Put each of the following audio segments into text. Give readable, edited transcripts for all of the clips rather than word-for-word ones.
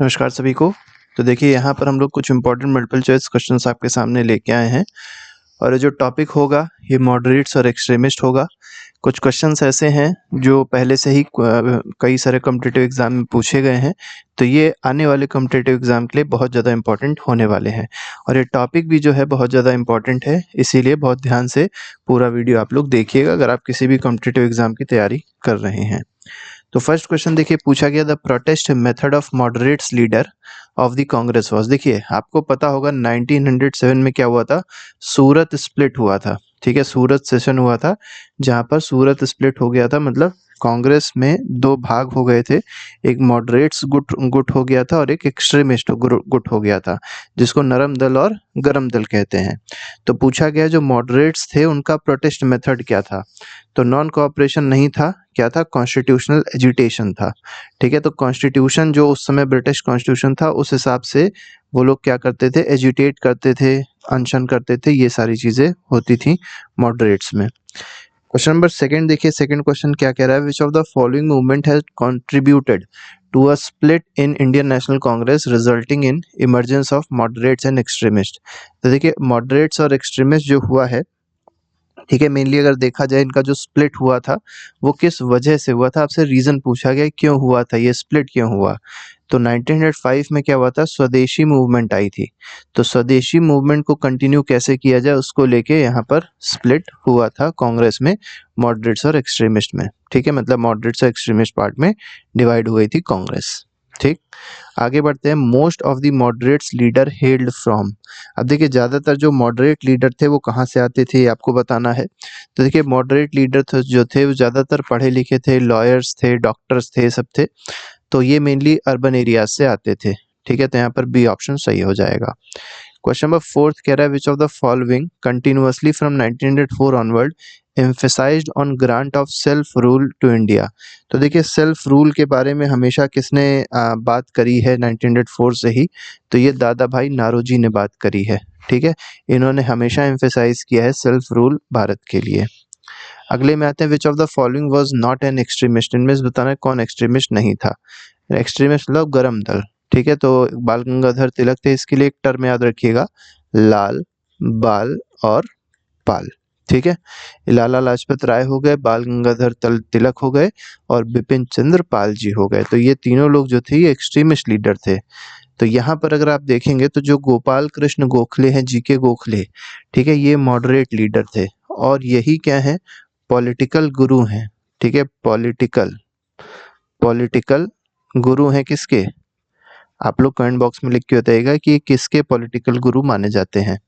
नमस्कार सभी को। तो देखिए यहाँ पर हम लोग कुछ इम्पोर्टेंट मल्टीपल चॉइस क्वेश्चंस आपके सामने लेके आए हैं और ये जो टॉपिक होगा ये मॉडरेट्स और एक्सट्रीमिस्ट होगा। कुछ क्वेश्चंस ऐसे हैं जो पहले से ही कई सारे कॉम्पिटिटिव एग्जाम में पूछे गए हैं, तो ये आने वाले कॉम्पिटिटिव एग्जाम के लिए बहुत ज़्यादा इंपॉर्टेंट होने वाले हैं और ये टॉपिक भी जो है बहुत ज़्यादा इंपॉर्टेंट है, इसीलिए बहुत ध्यान से पूरा वीडियो आप लोग देखिएगा अगर आप किसी भी कॉम्पिटिटिव एग्जाम की तैयारी कर रहे हैं। तो फर्स्ट क्वेश्चन देखिए पूछा गया, the protest method of moderates leader of the Congress was. देखिए आपको पता होगा 1907 में क्या हुआ था, सूरत स्प्लिट हुआ था। ठीक है, सूरत सेशन हुआ था जहां पर सूरत स्प्लिट हो गया था, मतलब कांग्रेस में दो भाग हो गए थे। एक मॉडरेट्स गुट गुट हो गया था और एक एक्सट्रीमिस्ट गुट हो गया था, जिसको नरम दल और गरम दल कहते हैं। तो पूछा गया जो मॉडरेट्स थे उनका प्रोटेस्ट मेथड क्या था, तो नॉन कोऑपरेशन नहीं था, क्या था, कॉन्स्टिट्यूशनल एजिटेशन था। ठीक है, तो कॉन्स्टिट्यूशन जो उस समय ब्रिटिश कॉन्स्टिट्यूशन था उस हिसाब से वो लोग क्या करते थे, एजिटेट करते थे, अनशन करते थे, ये सारी चीजें होती थी मॉडरेट्स में। क्वेश्चन नंबर सेकंड देखिए, सेकंड क्वेश्चन क्या कह रहा है, which of the following movement has contributed to a split in Indian National Congress resulting in emergence of moderates and extremist. तो देखिए मॉडरेट्स और एक्सट्रीमिस्ट जो हुआ है, ठीक है, मेनली अगर देखा जाए इनका जो स्प्लिट हुआ था वो किस वजह से हुआ था, आपसे रीजन पूछा गया क्यों हुआ था, ये स्प्लिट क्यों हुआ। तो 1905 में क्या हुआ था, स्वदेशी मूवमेंट आई थी। तो स्वदेशी मूवमेंट को कंटिन्यू कैसे किया जाए उसको लेके यहाँ पर स्प्लिट हुआ था कांग्रेस में, मॉडरेट्स और एक्सट्रीमिस्ट में। ठीक है, मतलब मॉडरेट्स और एक्सट्रीमिस्ट पार्ट में डिवाइड हुई थी कांग्रेस। ठीक, आगे बढ़ते हैं। Most of the moderates leader held from. अब देखिए ज्यादातर जो मॉडरेट लीडर थे वो कहाँ से आते थे, ये आपको बताना है। तो देखिए मॉडरेट लीडर जो थे वो ज्यादातर पढ़े लिखे थे, लॉयर्स थे, डॉक्टर्स थे, सब थे। तो ये मेनली अर्बन एरियाज से आते थे। ठीक है, तो यहाँ पर बी ऑप्शन सही हो जाएगा। क्वेश्चन नंबर फोर्थ कह रहा है, which of the following continuously from 1904 onward emphasized on grant of self rule to India. तो देखिए सेल्फ रूल के बारे में हमेशा किसने बात करी है 1904 से ही, तो ये दादा भाई नारोजी ने बात करी है। ठीक है, इन्होंने हमेशा एम्फेसाइज किया है सेल्फ रूल भारत के लिए। अगले में आते हैं, विच of the following was not an extremist. इनमें से बताना है कौन एक्सट्रीमिस्ट नहीं था। एक्सट्रीमिस्ट मतलब गरम दल। ठीक है, तो बाल गंगाधर तिलक थे, इसके लिए एक टर्म याद रखिएगा, लाल, बाल और पाल। ठीक है, लाला लाजपत राय हो गए, बाल गंगाधर तिलक हो गए और बिपिन चंद्र पाल जी हो गए। तो ये तीनों लोग जो थे ये एक्सट्रीमिस्ट लीडर थे। तो यहाँ पर अगर आप देखेंगे तो जो गोपाल कृष्ण गोखले हैं, जीके गोखले, ठीक है, ये मॉडरेट लीडर थे और यही क्या है, पॉलिटिकल गुरु हैं। ठीक है, पॉलिटिकल पॉलिटिकल गुरु हैं किसके, आप लोग कमेंट बॉक्स में लिख के बताइएगा कि किसके पॉलिटिकल गुरु माने जाते हैं।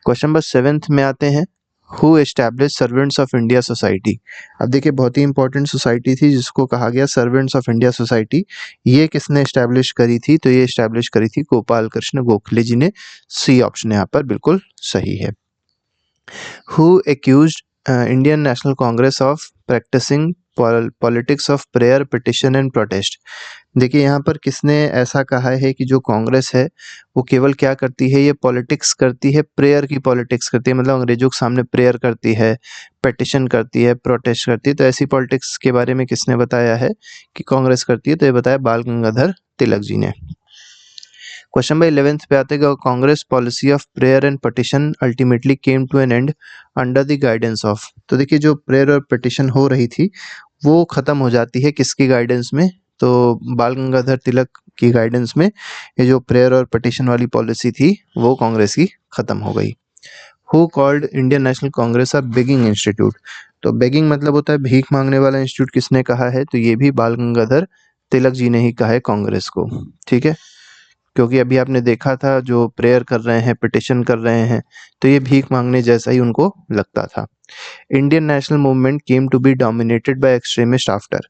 क्वेश्चन नंबर 7 में आते हैं, who establish servants of India society. अब देखिए बहुत ही इंपॉर्टेंट सोसाइटी थी जिसको कहा गया सर्वेंट्स ऑफ इंडिया सोसाइटी। ये किसने एस्टैब्लिश करी थी, तो ये एस्टैब्लिश करी थी गोपाल कृष्ण गोखले जी ने। सी ऑप्शन यहाँ पर बिल्कुल सही है। Who accused Indian National Congress of practising politics of prayer, petition and protest. देखिए यहाँ पर किसने ऐसा कहा है कि जो कांग्रेस है वो केवल क्या करती है, ये पॉलिटिक्स करती है, प्रेयर की पॉलिटिक्स करती है, मतलब अंग्रेजों के सामने प्रेयर करती है, पिटिशन करती है, प्रोटेस्ट करती है। तो ऐसी पॉलिटिक्स के बारे में किसने बताया है कि कांग्रेस करती है, तो ये बताया बाल गंगाधर तिलक जी ने। क्वेश्चन नंबर 11 पे आते हैं, Congress policy of prayer and petition ultimately came to an end under the guidance of. तो देखिए जो प्रेयर और पिटिशन हो रही थी वो खत्म हो जाती है किसकी गाइडेंस में, तो बाल गंगाधर तिलक की गाइडेंस में ये जो प्रेयर और पिटिशन वाली पॉलिसी थी वो कांग्रेस की खत्म हो गई। Who called Indian National Congress a begging institute. तो बेगिंग मतलब होता है भीख मांगने वाला इंस्टीट्यूट, किसने कहा है, तो ये भी बाल गंगाधर तिलक जी ने ही कहा है कांग्रेस को। ठीक है, क्योंकि अभी आपने देखा था जो प्रेयर कर रहे हैं, पिटिशन कर रहे हैं, तो ये भीख मांगने जैसा ही उनको लगता था। Indian national movement came to be dominated by extremist after.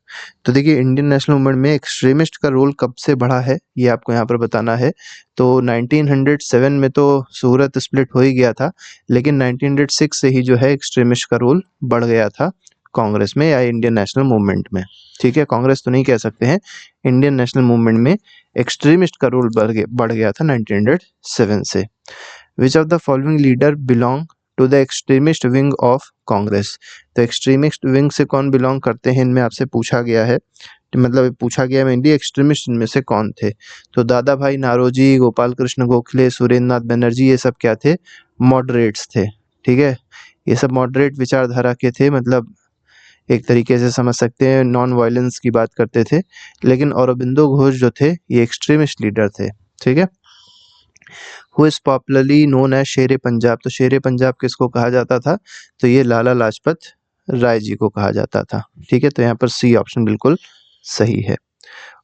तो देखिए इंडियन नेशनल मूवमेंट में एक्सट्रीमिस्ट का रोल कब से बढ़ा है ये आपको यहाँ पर बताना है। तो 1907 में तो सूरत स्प्लिट हो ही गया था, लेकिन 1906 से ही जो है एक्सट्रीमिस्ट का रोल बढ़ गया था कांग्रेस में या इंडियन नेशनल मूवमेंट में। ठीक है, कांग्रेस तो नहीं कह सकते हैं, इंडियन नेशनल मूवमेंट में एक्सट्रीमिस्ट का रोल बढ़ गया था 1907 से। Which of the following leader belong to the extremist wing of Congress. तो एक्सट्रीमिस्ट विंग से कौन बिलोंग करते हैं इनमें आपसे पूछा गया है। मतलब पूछा गया मेनली एक्सट्रीमिस्ट इनमें से कौन थे। तो दादा भाई नारोजी, गोपाल कृष्ण गोखले, सुरेंद्र नाथ बनर्जी, ये सब क्या थे? मॉडरेट्स थे। ठीक है, ये सब मॉडरेट विचारधारा के थे, मतलब एक तरीके से समझ सकते हैं नॉन वायलेंस की बात करते थे। लेकिन औरोबिंदो घोष जो थे ये एक्सट्रीमिस्ट लीडर थे। ठीक है, who is popularly known as Sher Punjab. तो शेर पंजाब किसको कहा जाता था? तो ये लाला लाजपत राय जी को कहा जाता था। ठीक है, तो यहाँ पर सी ऑप्शन बिल्कुल सही है।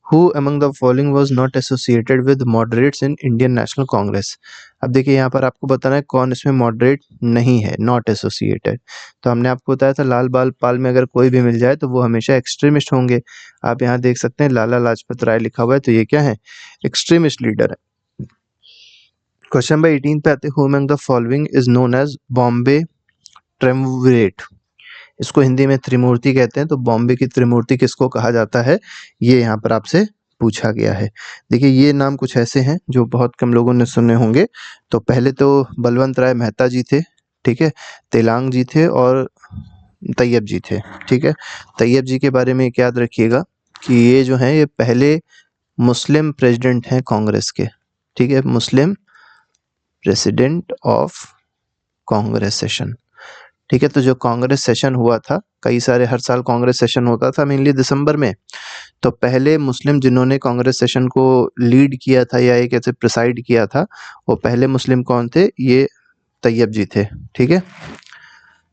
Who among the following was not associated with moderates in Indian National Congress? अब देखिए यहाँ पर आपको बताना है कौन इसमें मॉडरेट नहीं है, नॉट एसोसिएटेड। तो हमने आपको बताया था लाल बाल पाल में अगर कोई भी मिल जाए तो वो हमेशा एक्सट्रीमिस्ट होंगे। आप यहाँ देख सकते हैं लाला लाजपत राय लिखा हुआ है, तो ये क्या है? एक्सट्रीमिस्ट लीडर है। क्वेश्चन नंबर 18 पे आते हैं, who among the following is known as Bombay triumvirate. इसको हिंदी में त्रिमूर्ति कहते हैं। तो बॉम्बे की त्रिमूर्ति किसको कहा जाता है? ये यहाँ पर आपसे पूछा गया है। देखिए ये नाम कुछ ऐसे हैं जो बहुत कम लोगों ने सुने होंगे। तो पहले तो बलवंत राय मेहता जी थे, ठीक है, तेलांग जी थे और तैयब जी थे। ठीक है, तैयब जी के बारे में एक याद रखिएगा कि ये जो हैं ये पहले मुस्लिम प्रेसिडेंट हैं कांग्रेस के। ठीक है, मुस्लिम प्रेसिडेंट ऑफ कांग्रेस सेशन। ठीक है, तो जो कांग्रेस सेशन हुआ था, कई सारे हर साल कांग्रेस सेशन होता था मेनली दिसंबर में। तो पहले मुस्लिम जिन्होंने कांग्रेस सेशन को लीड किया था या एक ऐसे प्रिसाइड किया था, वो पहले मुस्लिम कौन थे? ये तैयब जी थे। ठीक है,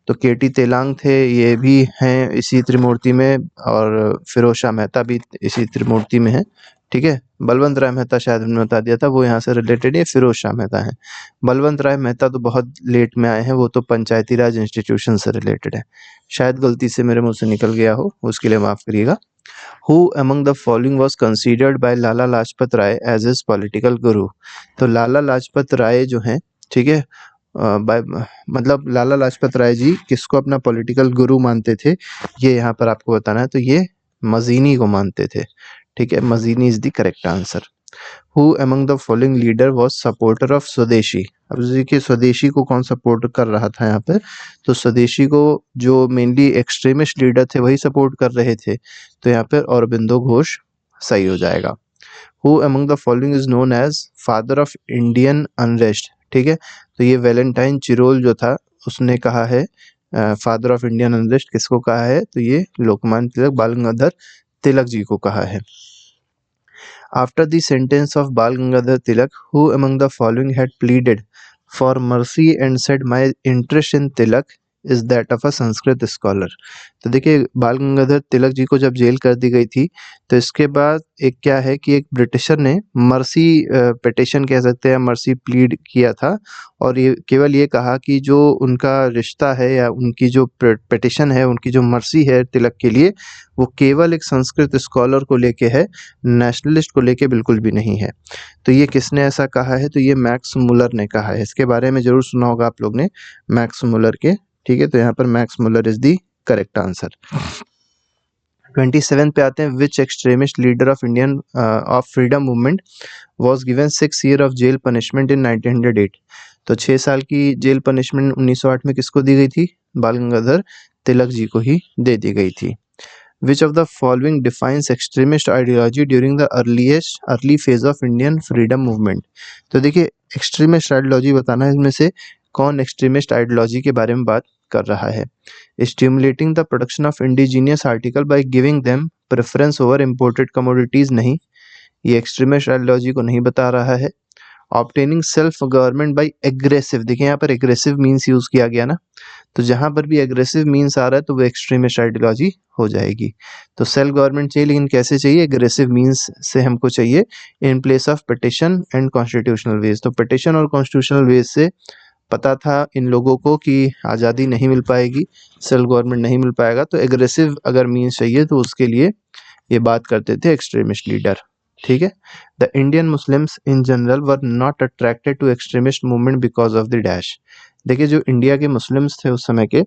तो केटी तेलांग थे, ये भी हैं इसी त्रिमूर्ति में, और फिरोज शाह मेहता भी इसी त्रिमूर्ति में है। ठीक है, बलवंत राय मेहता शायद हमने बता दिया था, वो यहाँ से रिलेटेड है, फिरोज शाह मेहता है। बलवंत राय मेहता तो बहुत लेट में आए हैं, वो तो पंचायती राज इंस्टीट्यूशन से रिलेटेड है। शायद गलती से मेरे मुंह से निकल गया हो, उसके लिए माफ करिएगा। Who among the following was considered by Lala Lajpat Rai as his political guru? तो लाला लाजपत राय जो हैं, ठीक है, मतलब लाला लाजपत राय जी किसको अपना पॉलिटिकल गुरु मानते थे, ये यहाँ पर आपको बताना है। तो ये मजीनी को मानते थे। ठीक है, Mazzini is the correct answer. Who among the following leader was supporter of स्वदेशी? अब देखिए स्वदेशी को कौन सपोर्ट कर रहा था यहाँ पे? तो स्वदेशी को जो मेनली एक्सट्रीमिस्ट लीडर थे वही सपोर्ट कर रहे थे। तो यहाँ पर औरबिंदो घोष सही हो जाएगा। Who among the following is known as father of Indian unrest? ठीक है, तो ये वैलेंटाइन चिरोल जो था उसने कहा है फादर ऑफ इंडियन अनरेस्ट किसको कहा है? तो ये लोकमान्य तिलक, बाल गंगाधर तिलक जी को कहा है। After the sentence of Bal Gangadhar Tilak, who among the following had pleaded for mercy and said, "My interest in Tilak is that of a Sanskrit scholar"? तो देखिए बाल गंगाधर तिलक जी को जब जेल कर दी गई थी, तो इसके बाद एक क्या है कि एक ब्रिटिशर ने मर्सी पिटिशन कह सकते हैं, मर्सी प्लीड किया था, और ये केवल ये कहा कि जो उनका रिश्ता है या उनकी जो पिटिशन है, उनकी जो मर्सी है तिलक के लिए, वो केवल एक संस्कृत स्कॉलर को लेके है, नेशनलिस्ट को लेके बिल्कुल भी नहीं है। तो ये किसने ऐसा कहा है? तो ये मैक्स मुलर ने कहा है। इसके बारे में जरूर सुना होगा आप लोग ने, मैक्स मुलर के। ठीक है, तो यहाँ पर Max Muller is the correct answer. 27 पे आते हैं, which extremist leader of Indian of freedom movement was given 6 years of jail punishment in 1908? तो 6 साल की जेल पनिशमेंट 1908 में किसको दी गई थी? बाल गंगाधर तिलक जी को ही दे दी गई थी। Which of the following defines extremist ideology during the early phase of Indian freedom movement? तो देखिए एक्सट्रीमिस्ट आइडियोलॉजी बताना है, इसमें से कौन एक्सट्रीमिस्ट आइडियोलॉजी के बारे में बात कर रहा है? Stimulating the production of indigenous article by giving them preference over imported commodities, नहीं, ये एक्सट्रीमिस्ट आइडियोलॉजी को नहीं बता रहा है। Obtaining self government by aggressive, देखिए यहाँ पर एग्रेसिव मीन्स यूज किया गया ना, तो जहां पर भी एग्रेसिव मीन्स आ रहा है तो वो एक्सट्रीमिस्ट आइडियोलॉजी हो जाएगी। तो सेल्फ गवर्नमेंट चाहिए, लेकिन कैसे चाहिए? एग्रेसिव मीन्स से हमको चाहिए in place of petition and constitutional ways. तो पिटिशन और कॉन्स्टिट्यूशनल वेज से पता था इन लोगों को कि आज़ादी नहीं मिल पाएगी, सेल्फ गवर्नमेंट नहीं मिल पाएगा, तो एग्रेसिव अगर मीन्स चाहिए तो उसके लिए ये बात करते थे एक्सट्रीमिस्ट लीडर। ठीक है, the Indian Muslims in general were not attracted to extremist movement because of the dash. देखिए जो इंडिया के मुस्लिम्स थे उस समय के,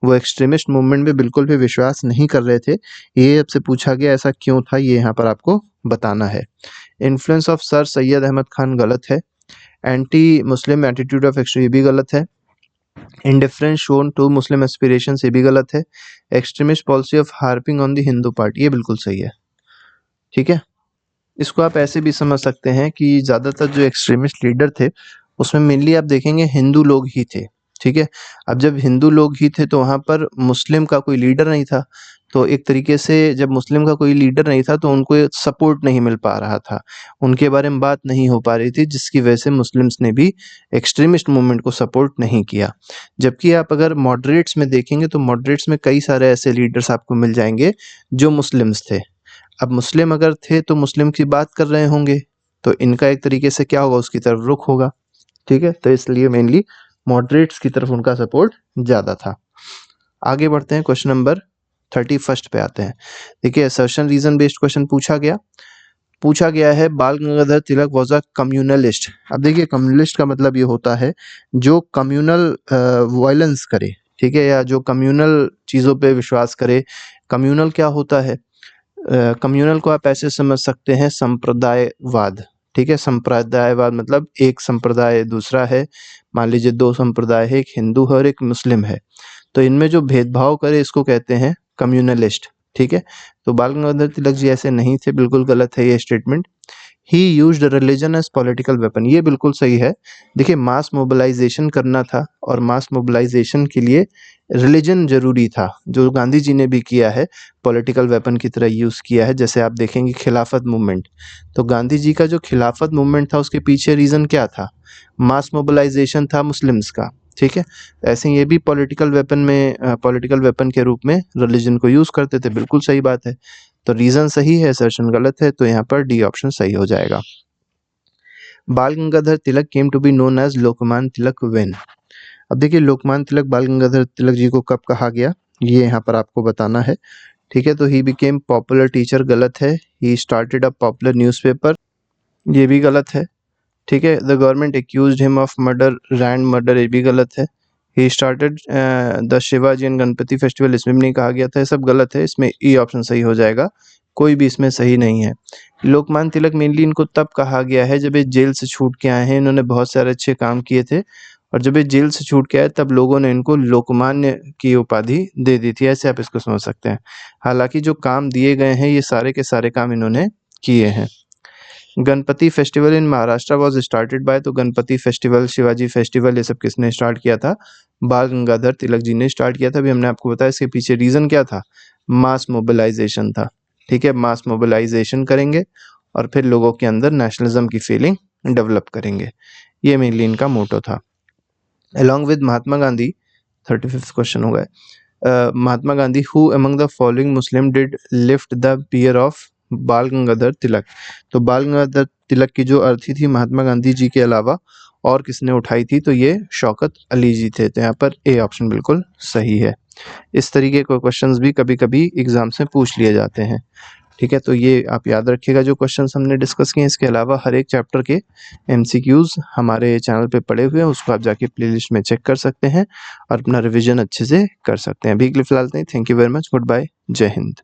वो एक्सट्रीमिस्ट मूवमेंट में बिल्कुल भी विश्वास नहीं कर रहे थे। ये आपसे पूछा गया ऐसा क्यों था, ये यहाँ पर आपको बताना है। Influence of sir Syed Ahmed Khan गलत है। Anti Muslim attitude of extreme, ये भी गलत है। Indifference shown to Muslim aspiration, ये भी गलत है। Extremist policy of harping on the Hindu part, ये बिल्कुल सही है। ठीक है, इसको आप ऐसे भी समझ सकते हैं कि ज़्यादातर जो एक्सट्रीमिस्ट लीडर थे उसमें मेनली आप देखेंगे हिंदू लोग ही थे। ठीक है, अब जब हिंदू लोग ही थे तो वहाँ पर मुस्लिम का कोई लीडर नहीं था, तो एक तरीके से जब मुस्लिम का कोई लीडर नहीं था तो उनको सपोर्ट नहीं मिल पा रहा था, उनके बारे में बात नहीं हो पा रही थी, जिसकी वजह से मुस्लिम्स ने भी एक्सट्रीमिस्ट मूवमेंट को सपोर्ट नहीं किया। जबकि आप अगर मॉडरेट्स में देखेंगे तो मॉडरेट्स में कई सारे ऐसे लीडर्स आपको मिल जाएंगे जो मुस्लिम्स थे। अब मुस्लिम अगर थे तो मुस्लिम की बात कर रहे होंगे, तो इनका एक तरीके से क्या होगा, उसकी तरफ रुख होगा। ठीक है, तो इसलिए मेनली मॉडरेट्स की तरफ उनका सपोर्ट ज़्यादा था। आगे बढ़ते हैं, क्वेश्चन नंबर 31 पे आते हैं। देखिए, असर्शन रीजन बेस्ड क्वेश्चन पूछा गया है बाल गंगाधर तिलक वॉज अ कम्युनलिस्ट। अब देखिए, कम्युनलिस्ट का मतलब ये होता है जो कम्युनल वायलेंस करे, ठीक है, या जो कम्युनल चीज़ों पे विश्वास करे। कम्युनल क्या होता है? कम्युनल को आप ऐसे समझ सकते हैं, संप्रदायवाद। ठीक है, संप्रदायवाद मतलब एक संप्रदाय दूसरा है, मान लीजिए दो संप्रदाय है, एक हिंदू है और एक मुस्लिम है, तो इनमें जो भेदभाव करे इसको कहते हैं कम्युनलिस्ट। ठीक है, तो बाल गंगाधर तिलक जी ऐसे नहीं थे, बिल्कुल गलत है ये statement. He used religion as political weapon, ये बिल्कुल सही है। देखिए, मास मोबिलाइजेशन करना था और मास मोबिलाइजेशन के लिए रिलीजन जरूरी था, जो गांधी जी ने भी किया है, पॉलिटिकल वेपन की तरह यूज किया है। जैसे आप देखेंगे खिलाफत मूवमेंट, तो गांधी जी का जो खिलाफत मूवमेंट था उसके पीछे रीजन क्या था? मास मोबिलाइजेशन था मुस्लिम्स का। ठीक है, ऐसे ये भी पॉलिटिकल वेपन में पॉलिटिकल वेपन के रूप में रिलीजन को यूज करते थे, बिल्कुल सही बात है। तो रीजन सही है, असर्शन गलत है, तो यहाँ पर डी ऑप्शन सही हो जाएगा। Bal Gangadhar Tilak came to be known as Lokmanya Tilak when. अब देखिए, लोकमान्य तिलक बाल गंगाधर तिलक जी को कब कहा गया, ये यहाँ पर आपको बताना है। ठीक है, तो ही बिकेम पॉपुलर टीचर, गलत है। He started a popular newspaper, ये भी गलत है। ठीक है, the government accused him of murder, Rand murder, ये भी गलत है। He started the Shivaji and Ganpati festival, इसमें भी नहीं कहा गया था, ये सब गलत है। इसमें ई ऑप्शन सही हो जाएगा, कोई भी इसमें सही नहीं है। लोकमान्य तिलक मेनली इनको तब कहा गया है जब ये जेल से छूट के आए हैं, इन्होंने बहुत सारे अच्छे काम किए थे, और जब ये जेल से छूट के आए तब लोगों ने इनको लोकमान्य की उपाधि दे दी थी, ऐसे आप इसको समझ सकते हैं। हालांकि जो काम दिए गए हैं ये सारे के सारे काम इन्होंने किए हैं। Ganpati festival in Maharashtra was started by, तो गणपति फेस्टिवल, शिवाजी फेस्टिवल, ये सब किसने स्टार्ट किया था? बाल गंगाधर तिलक जी ने स्टार्ट किया था। अभी हमने आपको बताया इसके पीछे रीजन क्या था, मास मोबिलाइजेशन था। ठीक है, मास मोबिलाइजेशन करेंगे और फिर लोगों के अंदर नेशनलिज्म की फीलिंग डेवलप करेंगे, ये मेनली इनका मोटो था। Along with Mahatma Gandhi, 35 question हो गए। Mahatma Gandhi who among the following Muslim did lift the bier of Bal Gangadhar तिलक, तो बाल गंगाधर तिलक की जो अर्थी थी महात्मा गांधी जी के अलावा और किसने उठाई थी, तो ये शौकत अली जी थे। तो यहाँ पर ए ऑप्शन बिल्कुल सही है। इस तरीके के क्वेश्चंस भी कभी कभी एग्जाम से पूछ लिए जाते हैं। ठीक है, तो ये आप याद रखिएगा जो क्वेश्चंस हमने डिस्कस किए। इसके अलावा हर एक चैप्टर के एमसीक्यूज हमारे चैनल पे पड़े हुए हैं, उसको आप जाके प्लेलिस्ट में चेक कर सकते हैं और अपना रिवीजन अच्छे से कर सकते हैं। अभी के लिए फिलहाल नहीं, thank you very much, good bye, जय हिंद।